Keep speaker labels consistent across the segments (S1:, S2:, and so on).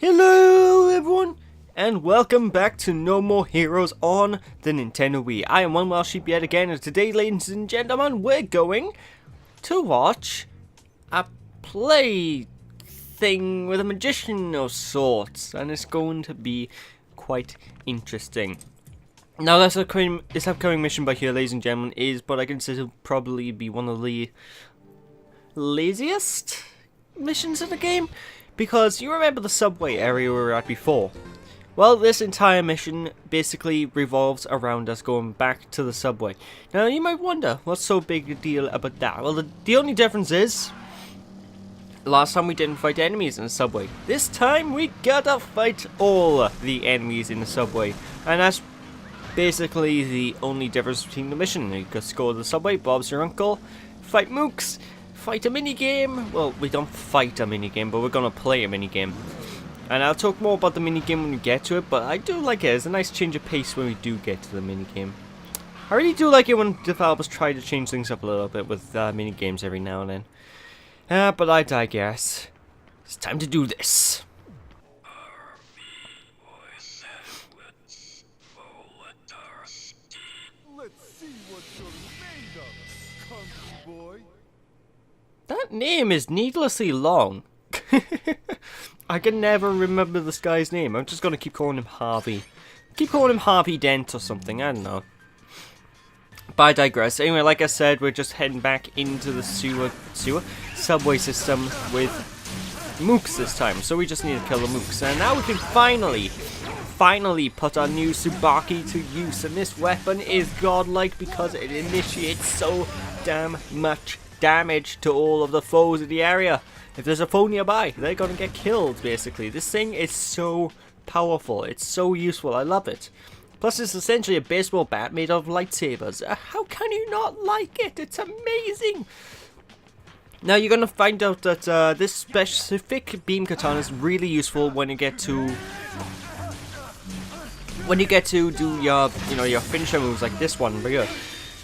S1: Hello everyone, and welcome back to No More Heroes on the Nintendo Wii. I am one wild sheep yet again, and today, ladies and gentlemen, we're going to watch a play thing with a magician of sorts, and it's going to be quite interesting. Now, this upcoming mission by here, ladies and gentlemen, is what I consider probably be one of the laziest missions in the game. Because you remember the subway area we were at before? Well, this entire mission basically revolves around us going back to the subway. Now, you might wonder, what's so big a deal about that? Well, the only difference is, last time we didn't fight enemies in the subway. This time, we gotta fight all the enemies in the subway. And that's basically the only difference between the mission. You just go to the subway, Bob's your uncle, fight mooks, fight a minigame. Well, we don't fight a minigame, but we're gonna play a minigame. And I'll talk more about the minigame when we get to it, but I do like it. It's a nice change of pace when we do get to the minigame. I really do like it when developers try to change things up a little bit with minigames every now and then. But I digress. It's time to do this.
S2: Let's see what you're made of, Kung Boy.
S1: That name is needlessly long. I can never remember this guy's name. I'm just gonna keep calling him Harvey. Keep calling him Harvey Dent or something, I don't know. But I digress. Anyway, like I said, we're just heading back into the subway system with mooks this time. So we just need to kill the mooks. And now we can finally put our new Tsubaki to use. And this weapon is godlike because it initiates so damn much damage to all of the foes in the area. If there's a foe nearby, they're gonna get killed, basically. This thing is so powerful. It's so useful. I love it. Plus, it's essentially a baseball bat made of lightsabers. How can you not like it? It's amazing. Now, you're gonna find out that this specific beam katana is really useful when you get to do your, your finisher moves like this one right here.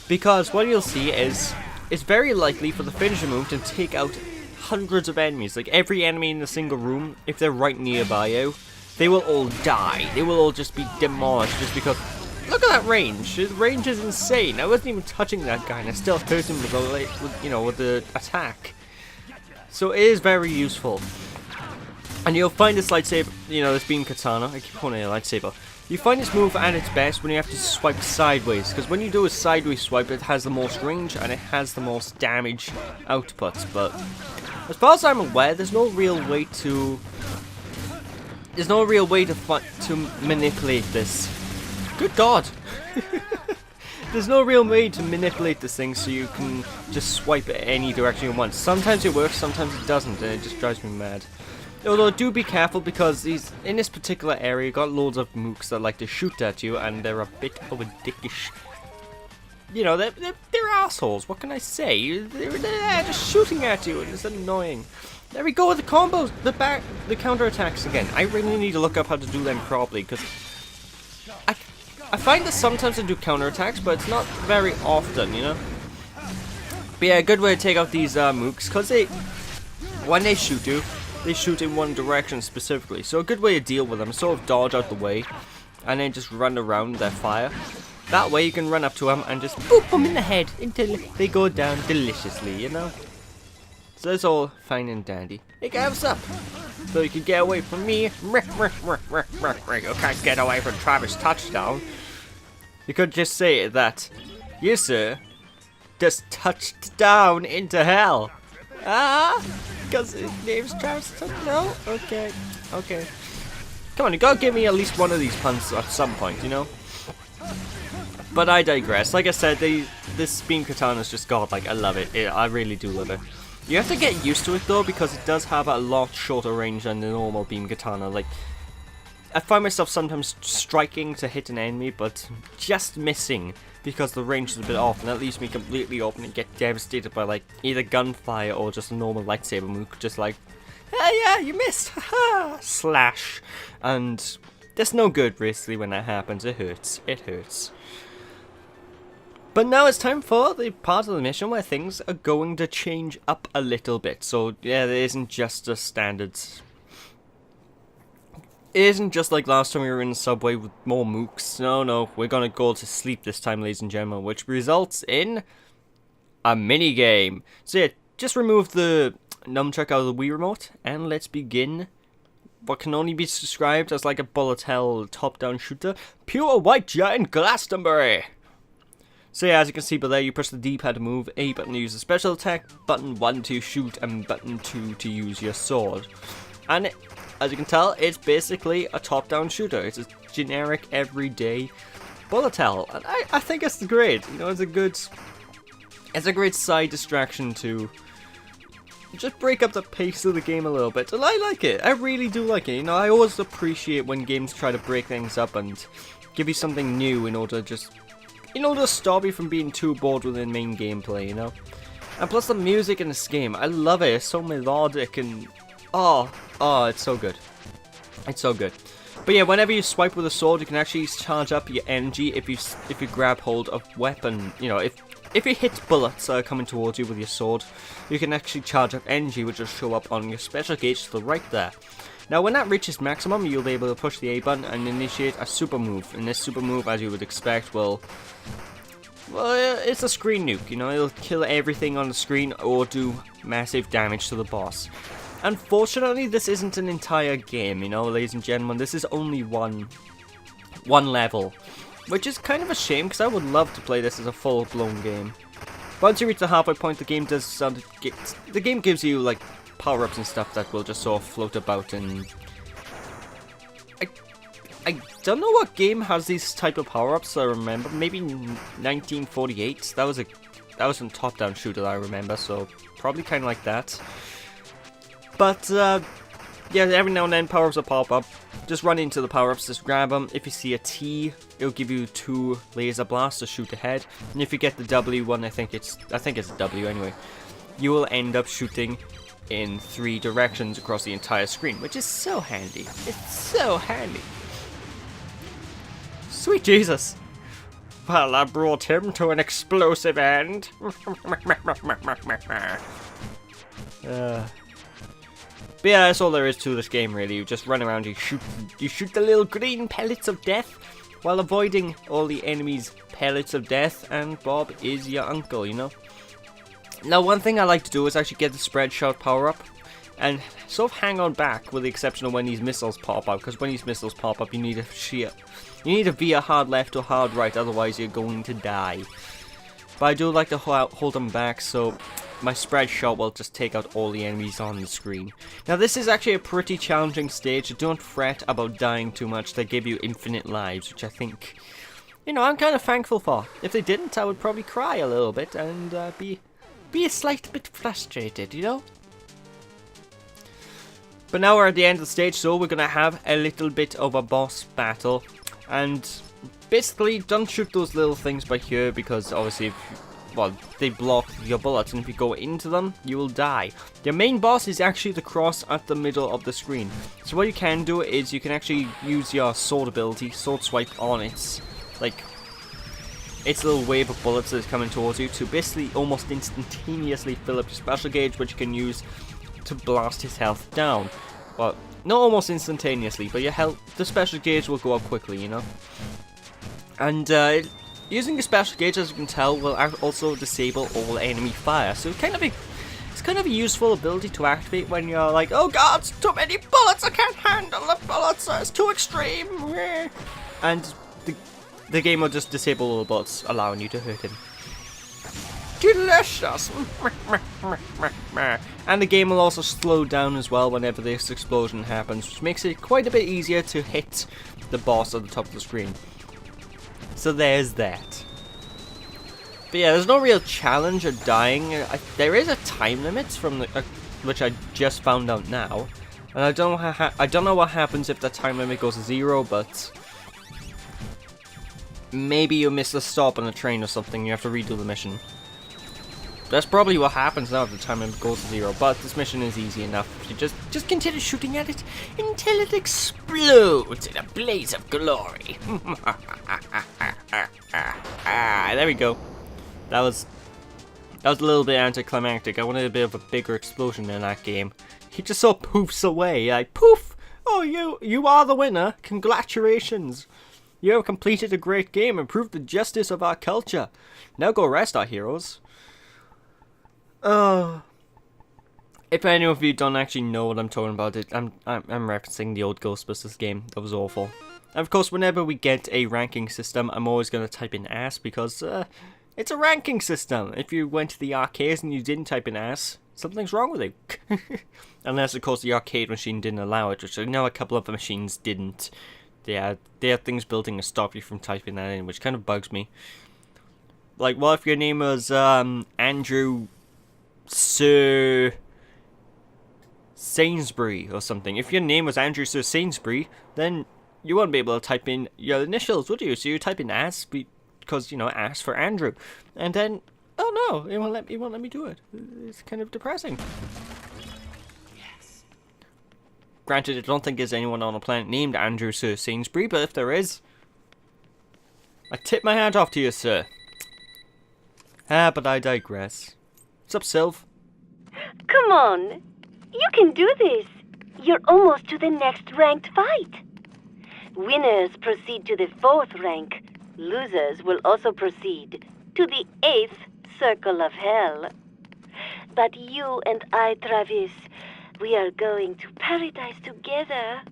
S1: Because what you'll see is, it's very likely for the finisher move to take out hundreds of enemies. Like every enemy in a single room, if they're right nearby you, they will all die. They will all just be demolished just because. Look at that range. His range is insane. I wasn't even touching that guy, and I still hurt him with the attack. So it is very useful. And you'll find this lightsaber, this beam katana. I keep calling it a lightsaber. You find this move at its best when you have to swipe sideways, because when you do a sideways swipe, it has the most range and it has the most damage output. But as far as I'm aware, there's no real way to manipulate this. Good God! There's no real way to manipulate this thing so you can just swipe it any direction you want. Sometimes it works, sometimes it doesn't, and it just drives me mad. Although do be careful, because in this particular area you got loads of mooks that like to shoot at you, and they're a bit of a dickish. They're assholes. What can I say? They're just shooting at you, and it's annoying. There we go with the combos, the counter attacks again. I really need to look up how to do them properly, because I find that sometimes I do counter attacks, but it's not very often, But yeah, a good way to take out these mooks, because when they shoot you, they shoot in one direction specifically. So a good way to deal with them is sort of dodge out the way and then just run around their fire. That way you can run up to them and just boop them in the head until they go down deliciously, So it's all fine and dandy. Hey guys, what's up? So you can get away from me. You can't get away from Travis Touchdown. You could just say that, you sir, just touched down into hell. Because his name's Travis. No? Okay. Come on, you gotta give me at least one of these puns at some point, But I digress. Like I said, this beam katana is just godlike. I love it. I really do love it. You have to get used to it though, because it does have a lot shorter range than the normal beam katana. Like, I find myself sometimes striking to hit an enemy, but just missing because the range is a bit off, and that leaves me completely open and get devastated by like either gunfire or just a normal lightsaber move, just like, hey, yeah, you missed, haha, slash, and that's no good basically when that happens. It hurts. But now it's time for the part of the mission where things are going to change up a little bit. So yeah, there isn't just a standard It isn't just like last time we were in the subway with more mooks. No, we're gonna go to sleep this time, ladies and gentlemen, which results in a mini game. So yeah, just remove the nunchuck out of the Wii remote, and let's begin what can only be described as like a bullet hell top-down shooter. Pure white giant Glastonbury! So yeah, as you can see below, you push the D-pad to move, A button to use a special attack, button 1 to shoot, and button 2 to use your sword. And as you can tell, it's basically a top-down shooter. It's a generic, everyday bullet hell, and I think it's great. You know, it's a great side distraction to just break up the pace of the game a little bit, and I like it. I really do like it. You know, I always appreciate when games try to break things up and give you something new in order to stop you from being too bored with the main gameplay, you know? And plus the music in this game, I love it. It's so melodic and oh, it's so good. It's so good. But yeah, whenever you swipe with a sword, you can actually charge up your energy if you grab hold of weapon. You know, if you hit bullets that are coming towards you with your sword, you can actually charge up energy, which will show up on your special gauge to the right there. Now, when that reaches maximum, you'll be able to push the A button and initiate a super move. And this super move, as you would expect, well, it's a screen nuke. You know, it'll kill everything on the screen or do massive damage to the boss. Unfortunately, this isn't an entire game, you know, ladies and gentlemen. This is only one level, which is kind of a shame because I would love to play this as a full-blown game. Once you reach the halfway point, the game gives you like power-ups and stuff that will just sort of float about, and I don't know what game has these type of power-ups. I remember maybe 1948. That was a top-down shooter that I remember, so probably kind of like that. But, yeah, every now and then power-ups will pop up. Just run into the power-ups, just grab them. If you see a T, it'll give you 2 laser blasts to shoot ahead. And if you get the W one, I think it's a W anyway, you will end up shooting in 3 directions across the entire screen, which is so handy. It's so handy. Sweet Jesus. Well, I brought him to an explosive end. But yeah, that's all there is to this game, really. You just run around, you shoot the little green pellets of death while avoiding all the enemies' pellets of death, and Bob is your uncle, you know? Now, one thing I like to do is actually get the spread shot power up and sort of hang on back, with the exception of when these missiles pop up, because when these missiles pop up, you need to veer hard left or hard right, otherwise you're going to die. But I do like to hold them back, so my spread shot will just take out all the enemies on the screen. Now, this is actually a pretty challenging stage, so don't fret about dying too much. They give you infinite lives, which I think, you know, I'm kind of thankful for. If they didn't, I would probably cry a little bit and be a slight bit frustrated, you know? But now we're at the end of the stage, so we're going to have a little bit of a boss battle. And basically, don't shoot those little things by here, because obviously, they block your bullets, and if you go into them, you will die. Your main boss is actually the cross at the middle of the screen. So what you can do is you can actually use your sword ability, sword swipe on its little wave of bullets that is coming towards you, to basically almost instantaneously fill up your special gauge, which you can use to blast his health down. Well, not almost instantaneously, but the special gauge will go up quickly, you know? And using your special gauge, as you can tell, will also disable all enemy fire. So it's kind of a useful ability to activate when you're like, oh god, it's too many bullets, I can't handle the bullets, it's too extreme. And the game will just disable all the bullets, allowing you to hurt him. Delicious! And the game will also slow down as well whenever this explosion happens, which makes it quite a bit easier to hit the boss at the top of the screen. So there's that. But yeah, there's no real challenge of dying. There is a time limit which I just found out now, and I don't know what happens if the time limit goes to 0, but maybe you miss a stop on a train or something. You have to redo the mission. That's probably what happens now if the time limit goes to 0. But this mission is easy enough. You just continue shooting at it until it explodes in a blaze of glory. There we go. That was a little bit anticlimactic. I wanted a bit of a bigger explosion in that game. He just sort of poofs away, like poof. Oh, you are the winner. Congratulations. You have completed a great game and proved the justice of our culture. Now go rest, our heroes. If any of you don't actually know what I'm talking about, I'm referencing the old Ghostbusters game. That was awful. And of course, whenever we get a ranking system, I'm always going to type in ass because it's a ranking system. If you went to the arcades and you didn't type in ass, something's wrong with you. Unless, of course, the arcade machine didn't allow it, which I know a couple of the machines didn't. They had things built in to stop you from typing that in, which kind of bugs me. Like, what if your name was Andrew Sir Sainsbury or something? If your name was Andrew Sir Sainsbury, then you wouldn't be able to type in your initials, would you? So you type in ass because, you know, ass for Andrew. And then, oh no, it won't let me do it. It's kind of depressing. Yes. Granted, I don't think there's anyone on the planet named Andrew Sir Sainsbury, but if there is, I tip my hat off to you, sir. But I digress. What's up, Sylv?
S3: Come on. You can do this. You're almost to the next ranked fight. Winners proceed to the 4th rank. Losers will also proceed to the 8th circle of hell. But you and I, Travis, we are going to paradise together.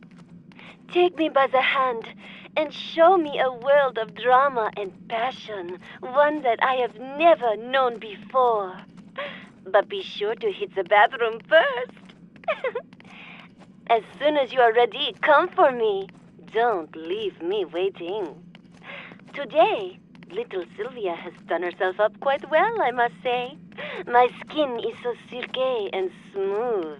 S3: Take me by the hand and show me a world of drama and passion, one that I have never known before. But be sure to hit the bathroom first. As soon as you are ready, come for me. Don't leave me waiting. Today, little Sylvia has done herself up quite well, I must say. My skin is so silky and smooth.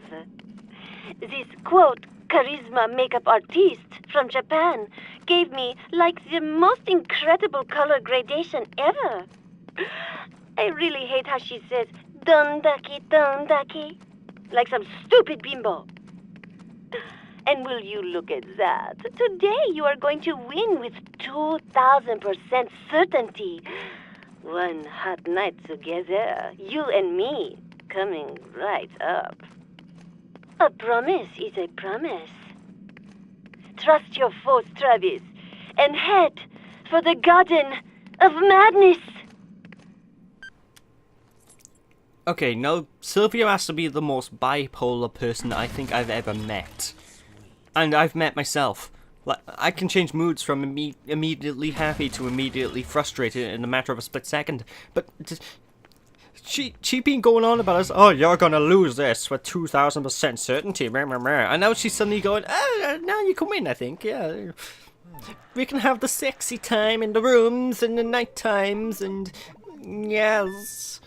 S3: This, quote, charisma makeup artiste from Japan gave me, like, the most incredible color gradation ever. I really hate how she says, dondaki, like some stupid bimbo. And will you look at that? Today you are going to win with 2,000% certainty. One hot night together, you and me, coming right up. A promise is a promise. Trust your force, Travis, and head for the Garden of Madness.
S1: Okay, now Sylvia has to be the most bipolar person I think I've ever met. And I've met myself. Like, I can change moods from immediately happy to immediately frustrated in a matter of a split second. But she been going on about us, oh, you're gonna lose this with 2,000% certainty, and now she's suddenly going, now you can win, I think, yeah. We can have the sexy time in the rooms and the night times, and yes.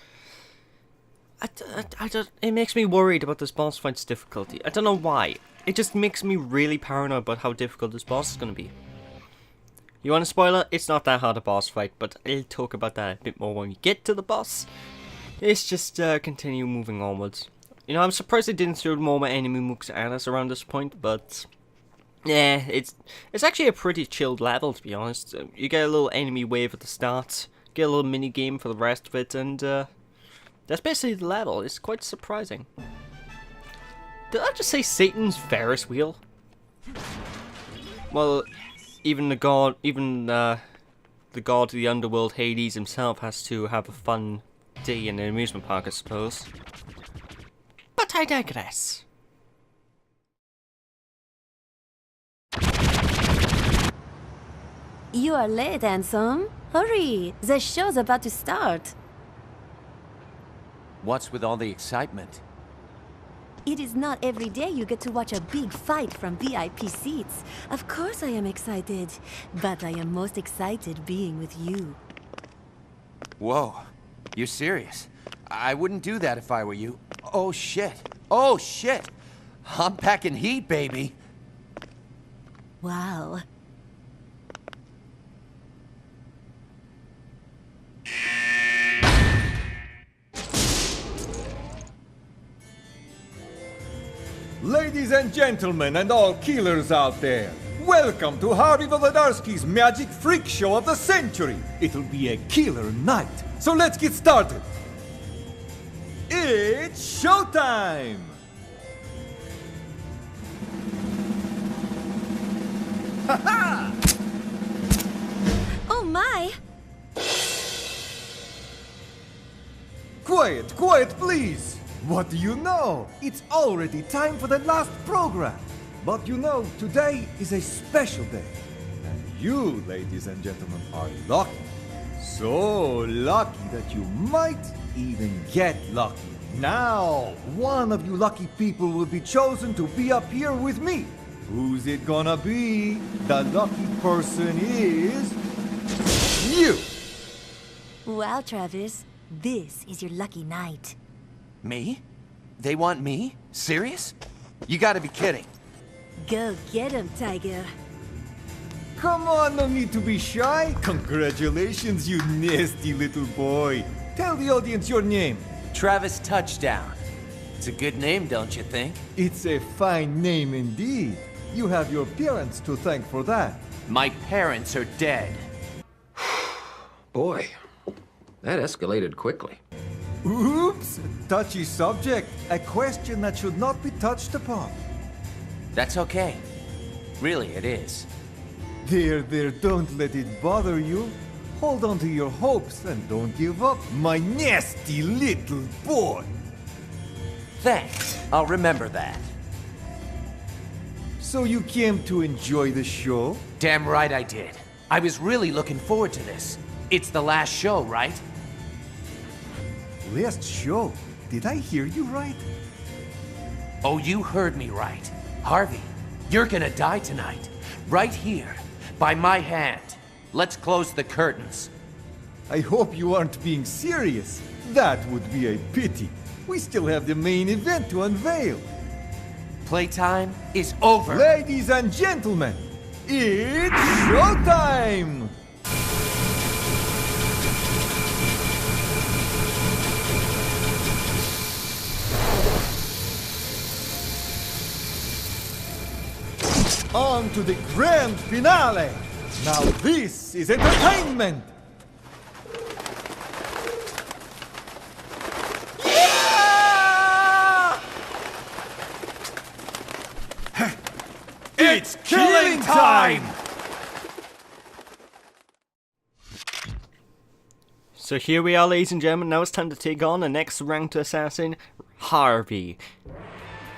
S1: It makes me worried about this boss fight's difficulty. I don't know why. It just makes me really paranoid about how difficult this boss is going to be. You want a spoiler? It's not that hard a boss fight, but I'll talk about that a bit more when we get to the boss. Let's just continue moving onwards. You know, I'm surprised they didn't throw more enemy mooks at us around this point, but yeah, it's actually a pretty chilled level, to be honest. You get a little enemy wave at the start, get a little mini game for the rest of it, and that's basically the level. It's quite surprising. Did I just say Satan's Ferris wheel? Well, even the god of the underworld, Hades himself, has to have a fun day in an amusement park, I suppose. But I digress.
S3: You are late, handsome. Hurry, the show's about to start.
S4: What's with all the excitement?
S3: It is not every day you get to watch a big fight from VIP seats. Of course I am excited, but I am most excited being with you.
S4: Whoa, you're serious? I wouldn't do that if I were you. Oh shit, oh shit! I'm packing heat, baby!
S3: Wow.
S2: Ladies and gentlemen, and all killers out there, welcome to Harvey Wolodarski's Magic Freak Show of the century. It'll be a killer night, so let's get started. It's showtime!
S5: Oh my!
S2: Quiet, quiet, please! What do you know? It's already time for the last program. But you know, today is a special day. And you, ladies and gentlemen, are lucky. So lucky that you might even get lucky. Now, one of you lucky people will be chosen to be up here with me. Who's it gonna be? The lucky person is... you!
S5: Wow, Travis, this is your lucky night.
S4: Me? They want me? Serious? You gotta be kidding.
S5: Go get him, Tiger.
S2: Come on, no need to be shy. Congratulations, you nasty little boy. Tell the audience your name.
S4: Travis Touchdown. It's a good name, don't you think?
S2: It's a fine name indeed. You have your parents to thank for that.
S4: My parents are dead.
S6: Boy, that escalated quickly.
S2: Oops! Touchy subject. A question that should not be touched upon.
S4: That's okay. Really, it is.
S2: There, don't let it bother you. Hold on to your hopes and don't give up, my nasty little boy.
S4: Thanks. I'll remember that.
S2: So you came to enjoy the show?
S4: Damn right I did. I was really looking forward to this. It's the last show, right?
S2: Last show? Did I hear you right?
S4: Oh, you heard me right. Harvey, you're gonna die tonight. Right here. By my hand. Let's close the curtains.
S2: I hope you aren't being serious. That would be a pity. We still have the main event to unveil.
S4: Playtime is over.
S2: Ladies and gentlemen, it's showtime! On to the grand finale! Now this is entertainment! Yeah! It's killing time!
S1: So here we are, ladies and gentlemen. Now it's time to take on the next ranked assassin, Harvey.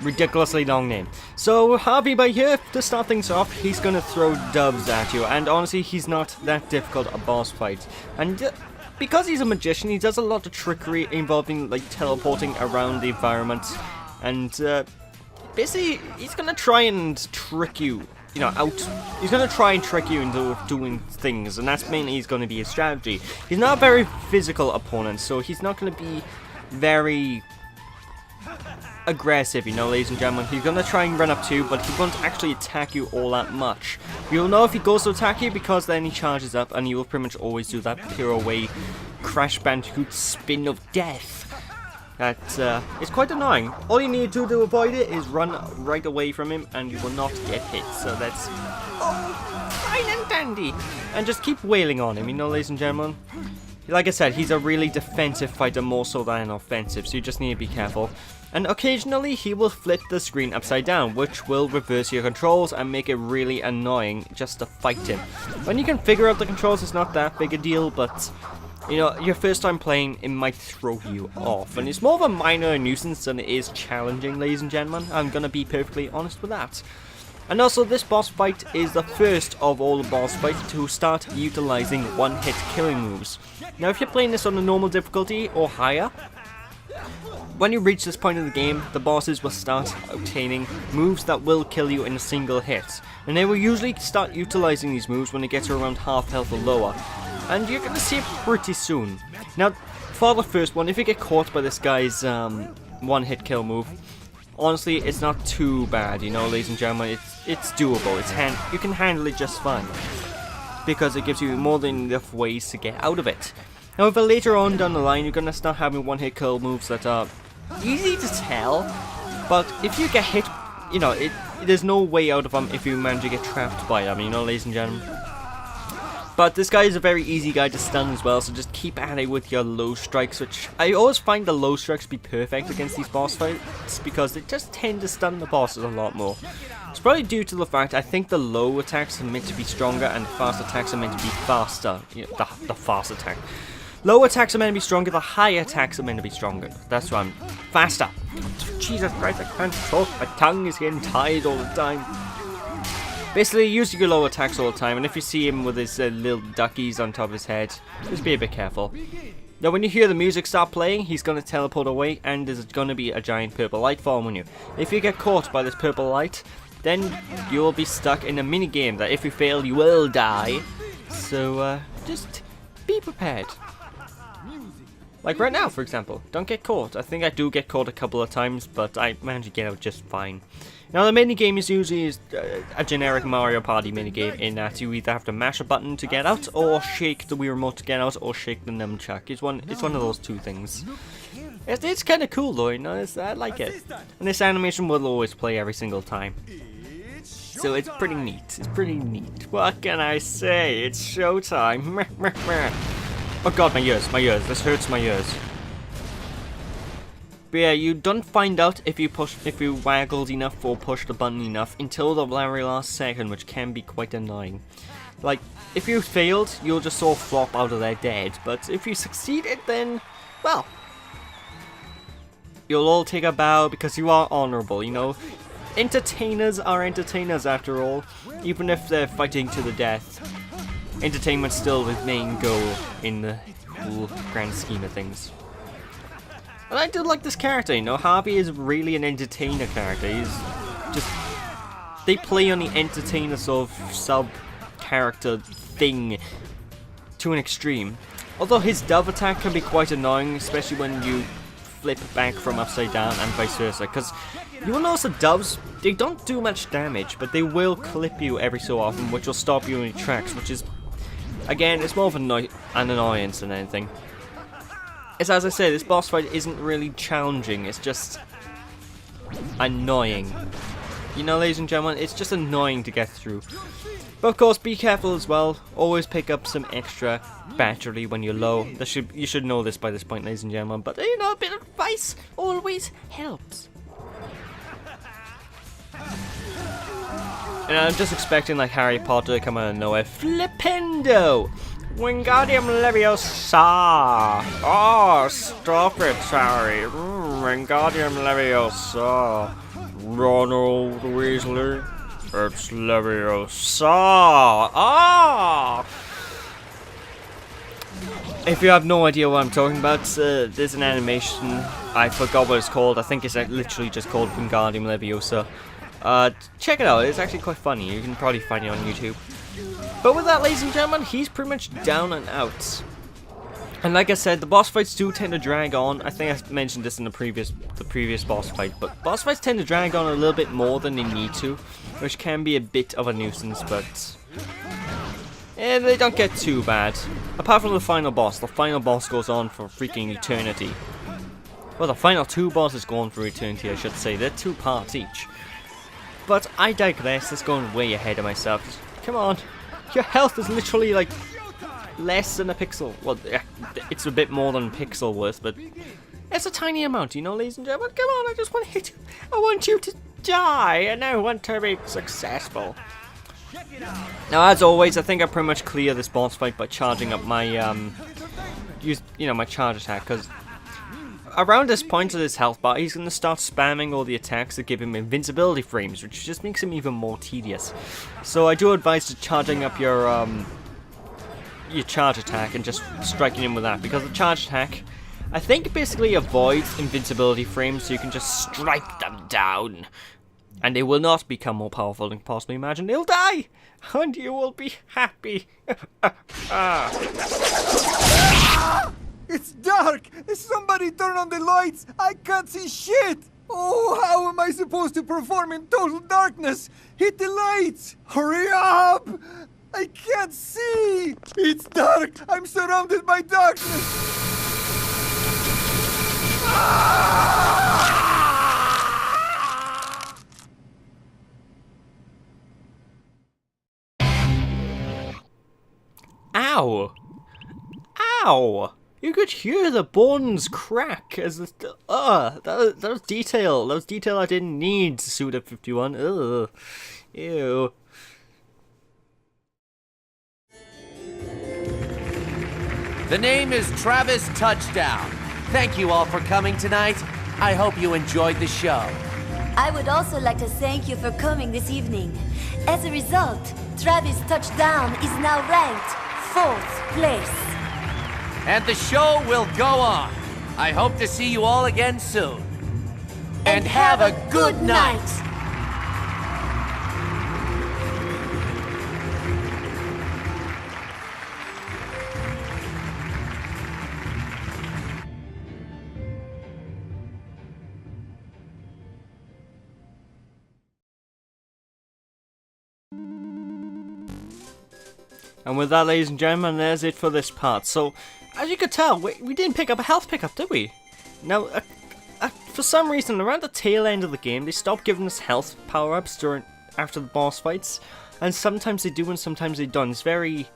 S1: Ridiculously long name. So Harvey, by here, to start things off, he's gonna throw doves at you, and honestly, he's not that difficult a boss fight. And because he's a magician, he does a lot of trickery involving like teleporting around the environment, and basically, he's gonna try and trick you. You know, he's gonna try and trick you into doing things, and that's mainly he's gonna be his strategy. He's not a very physical opponent, so he's not gonna be very aggressive, you know, ladies and gentlemen. He's gonna try and run up to you, but he won't actually attack you all that much. You'll know if he goes to attack you because then he charges up, and you will pretty much always do that pirouette Crash Bandicoot spin of death. That is quite annoying. All you need to do to avoid it is run right away from him, and you will not get hit. So that's fine and dandy. And just keep wailing on him, you know, ladies and gentlemen. Like I said, he's a really defensive fighter more so than an offensive, so you just need to be careful. And occasionally he will flip the screen upside down, which will reverse your controls and make it really annoying just to fight him. When you can figure out the controls, it's not that big a deal, but you know, your first time playing, it might throw you off. And it's more of a minor nuisance than it is challenging, ladies and gentlemen. I'm gonna be perfectly honest with that. And also, this boss fight is the first of all the boss fights to start utilizing one-hit killing moves. Now, if you're playing this on a normal difficulty or higher, when you reach this point in the game, the bosses will start obtaining moves that will kill you in a single hit. And they will usually start utilizing these moves when they get to around half health or lower. And you're going to see it pretty soon. Now, for the first one, if you get caught by this guy's one-hit kill move, honestly, it's not too bad, you know, ladies and gentlemen. It's doable. You can handle it just fine, because it gives you more than enough ways to get out of it. However, later on down the line, you're going to start having one-hit kill moves that are easy to tell, but if you get hit, you know, there's no way out of them if you manage to get trapped by them, you know, ladies and gentlemen. But this guy is a very easy guy to stun as well, so just keep at it with your low strikes, which I always find the low strikes be perfect against these boss fights because they just tend to stun the bosses a lot more. It's probably due to the fact I think the low attacks are meant to be stronger and the fast attacks are meant to be faster. You know, the fast attack. Low attacks are meant to be stronger, the high attacks are meant to be stronger. That's why I'm faster. Jesus Christ, I can't talk, my tongue is getting tired all the time. Basically, use your low attacks all the time, and if you see him with his little duckies on top of his head, just be a bit careful. Now, when you hear the music start playing, he's going to teleport away, and there's going to be a giant purple light following you. If you get caught by this purple light, then you'll be stuck in a minigame that if you fail, you will die. So, just be prepared. Like right now, for example. Don't get caught. I think I do get caught a couple of times, but I manage to get out just fine. Now, the minigame is usually a generic Mario Party minigame in that you either have to mash a button to get out, or shake the Wii Remote to get out, or shake the nunchuck. It's one of those two things. It's kind of cool though, you know, I like it. And this animation will always play every single time. So it's pretty neat. It's pretty neat. What can I say? It's showtime. Oh god, my ears. This hurts my ears. But yeah, you don't find out if you waggled enough or pushed the button enough until the very last second, which can be quite annoying. Like, if you failed, you'll just sort of flop out of there dead. But if you succeeded, then, well, you'll all take a bow because you are honorable, you know. Entertainers are entertainers after all, even if they're fighting to the death. Entertainment's still the main goal in the whole grand scheme of things. And I do like this character, you know, Harvey is really an entertainer character. He's just, they play on the entertainer sort of sub-character thing to an extreme. Although his dove attack can be quite annoying, especially when you flip back from upside down and vice versa, because you will notice the doves, they don't do much damage, but they will clip you every so often, which will stop you in your tracks, which is, again, it's more of an annoyance than anything. As I say, this boss fight isn't really challenging, it's just annoying. You know, ladies and gentlemen, it's just annoying to get through. But of course, be careful as well. Always pick up some extra battery when you're low. You should know this by this point, ladies and gentlemen. But, you know, a bit of advice always helps. And I'm just expecting, like, Harry Potter to come out of nowhere. Flipendo! Wingardium Leviosa! Oh, stop it, Harry. Wingardium Leviosa. Ronald Weasley. It's Leviosa. Ah! If you have no idea what I'm talking about, there's an animation. I forgot what it's called. I think it's literally just called Wingardium Leviosa. Check it out. It's actually quite funny. You can probably find it on YouTube. But with that, ladies and gentlemen, he's pretty much down and out. And like I said, the boss fights do tend to drag on. I think I mentioned this in the previous boss fight, but boss fights tend to drag on a little bit more than they need to, which can be a bit of a nuisance, but they don't get too bad. Apart from the final boss goes on for freaking eternity. Well, the final two bosses go on for eternity, I should say. They're 2 parts each. But I digress, that's going way ahead of myself. Come on, your health is literally like less than a pixel. Well, it's a bit more than a pixel worth, but it's a tiny amount, you know, ladies and gentlemen. Come on, I just want to hit you. I want you to die, and I want to be successful. Now, as always, I think I pretty much clear this boss fight by charging up my my charge attack, because around this point of this health bar, he's going to start spamming all the attacks that give him invincibility frames, which just makes him even more tedious. So I do advise to charging up your charge attack and just striking him with that, because the charge attack, I think, basically avoids invincibility frames, so you can just strike them down. And they will not become more powerful than you can possibly imagine. They'll die! And you will be happy.
S2: It's dark! Somebody turn on the lights! I can't see shit! Oh, how am I supposed to perform in total darkness? Hit the lights! Hurry up! I can't see! It's dark! I'm surrounded by darkness!
S1: Ow! Ow! You could hear the bones crack as the... that was detail. That was detail I didn't need, Suda 51. Ugh. Ew.
S4: The name is Travis Touchdown. Thank you all for coming tonight. I hope you enjoyed the show.
S5: I would also like to thank you for coming this evening. As a result, Travis Touchdown is now ranked 4th place.
S4: And the show will go on. I hope to see you all again soon. And have a good night.
S1: And with that, ladies and gentlemen, there's it for this part. So, as you could tell, we didn't pick up a health pickup, did we? Now, for some reason, around the tail end of the game, they stopped giving us health power-ups after the boss fights. And sometimes they do and sometimes they don't. It's very...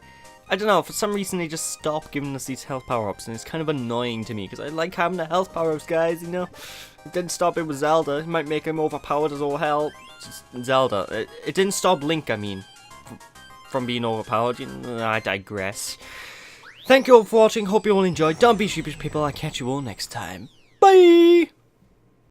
S1: I don't know, for some reason they just stopped giving us these health power-ups. And it's kind of annoying to me, because I like having the health power-ups, guys, you know? It didn't stop it with Zelda. It might make him overpowered as all hell. Just Zelda. It didn't stop Link, I mean. From being overpowered. I digress. Thank you all for watching. Hope you all enjoyed. Don't be sheepish, people. I'll catch you all next time. Bye!